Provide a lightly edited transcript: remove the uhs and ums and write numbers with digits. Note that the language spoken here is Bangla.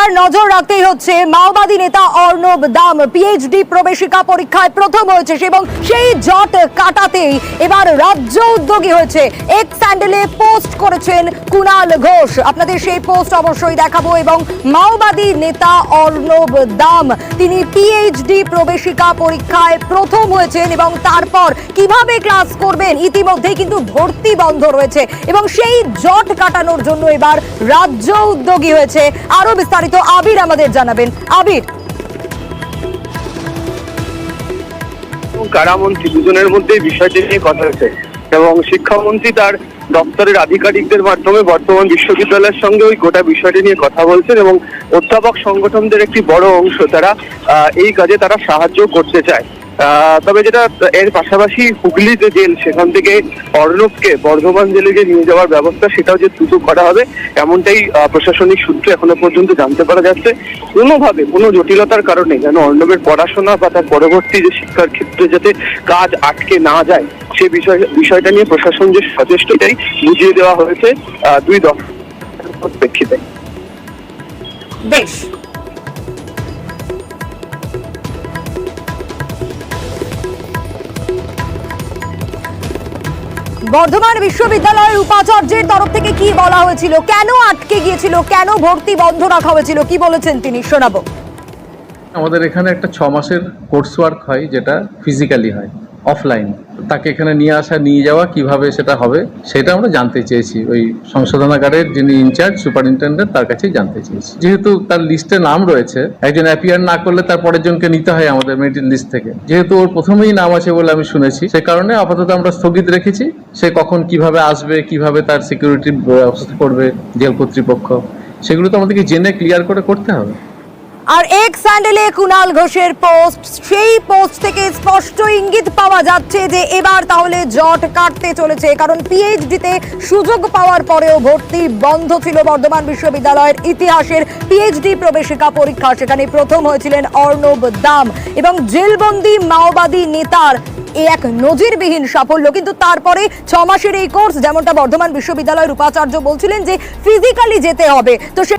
এবার নজর রাখতেই হচ্ছে মাওবাদী নেতা অর্ণব দাম পিএইচডি প্রবেশিকা পরীক্ষায় প্রথম হয়েছে এবং সেই জট কাটাতেই এবার রাজ্য উদ্যোগী হয়েছে। এক্স হ্যান্ডেলে পোস্ট করেছেন কুণাল ঘোষ, আপনাদের সেই পোস্ট অবশ্যই দেখাবো। এবং মাওবাদী নেতা অর্ণব দাম তিনি পিএইচডি প্রবেশিকা পরীক্ষায় প্রথম হয়েছেন এবং তারপর কিভাবে ক্লাস করবেন ইতিমধ্যেই কিন্তু ভর্তি বন্ধ রয়েছে এবং সেই জট কাটানোর জন্য এবার রাজ্য উদ্যোগী হয়েছে। আরো বিস্তারিত আবির আমাদের জানাবেন। আবির, কারামন্ত্রী দুজনের মধ্যে বিষয়টি নিয়ে কথা হয়েছে এবং শিক্ষামন্ত্রী তার দপ্তরের আধিকারিকদের মাধ্যমে বর্তমান বিশ্ববিদ্যালয়ের সঙ্গে ওই গোটা বিষয়টি নিয়ে কথা বলছেন এবং অধ্যাপক সংগঠনদের একটি বড় অংশ তারা এই কাজে তারা সাহায্য করতে চায়। তবে যেটা এর পাশাপাশি হুগলি যে জেল সেখান থেকে অর্ণবকে বর্ধমান জেলে যে নিয়ে যাওয়ার ব্যবস্থা সেটাও যে দ্রুত করা হবে এমনটাই প্রশাসনিক সূত্রে এখনো পর্যন্ত জানতে পারা যাচ্ছে। কোনোভাবে কোনো জটিলতার কারণে যেন অর্ণবের পড়াশোনা বা তার পরবর্তী যে শিক্ষার ক্ষেত্রে যাতে কাজ আটকে না যায় সে বিষয়টা নিয়ে প্রশাসন যে সচেষ্ট এটাই বুঝিয়ে দেওয়া হয়েছে দুই দফার প্রেক্ষিতে। বেশ, বর্ধমান বিশ্ববিদ্যালয়ের উপাচার্যের তরফ থেকে কি বলা হয়েছিল, কেন আটকে গিয়েছিল, কেন ভর্তি বন্ধ রাখা হয়েছিল, কি বলেছেন তিনি, শোনাবো। আমাদের এখানে একটা 6 মাসের কোর্স ওয়ার্ক হয় যেটা ফিজিক্যালি হয়, অফলাইন। তাকে এখানে নিয়ে আসা নিয়ে যাওয়া কিভাবে সেটা হবে সেটা আমরা জানতে চেয়েছি। ওই সংশোধনাগারের যিনি ইনচার্জ সুপারিনটেন্ডেন্ট তার কাছেই জানতে চেয়েছি। যেহেতু তার লিস্টে নাম রয়েছে, একজন অ্যাপিয়ার না করলে তার পরের জনকে নিতে হয় আমাদের মেরিট লিস্ট থেকে। যেহেতু ওর প্রথমেই নাম আছে বলে আমি শুনেছি, সে কারণে আপাতত আমরা স্থগিত রেখেছি। সে কখন কিভাবে আসবে, কিভাবে তার সিকিউরিটি ব্যবস্থা করবে জেল কর্তৃপক্ষ, সেগুলো তো আমাদেরকে জেনে ক্লিয়ার করে করতে হবে। আর এক্স হ্যান্ডেলে কুণাল ঘোষের পোস্ট, সেই পোস্ট থেকে স্পষ্ট ইঙ্গিত পাওয়া যাচ্ছে যে এবার তাহলে জট কাটতে চলেছে, কারণ পিএইচডিতে সুযোগ পাওয়ার পরেও ভর্তি বন্ধ ছিল বর্ধমান বিশ্ববিদ্যালয়ের ইতিহাসের পিএইচডি প্রবেশিকা পরীক্ষা। সেখানে প্রথম হয়েছিলেন অর্ণব দাম এবং জেলবন্দি মাওবাদী নেতার এক নজিরবিহীন সাফল্য। কিন্তু তারপরে 6 মাসের এই কোর্স, যেমনটা বর্ধমান বিশ্ববিদ্যালয়ের উপাচার্য বলছিলেন যে ফিজিক্যালি যেতে হবে, তো সে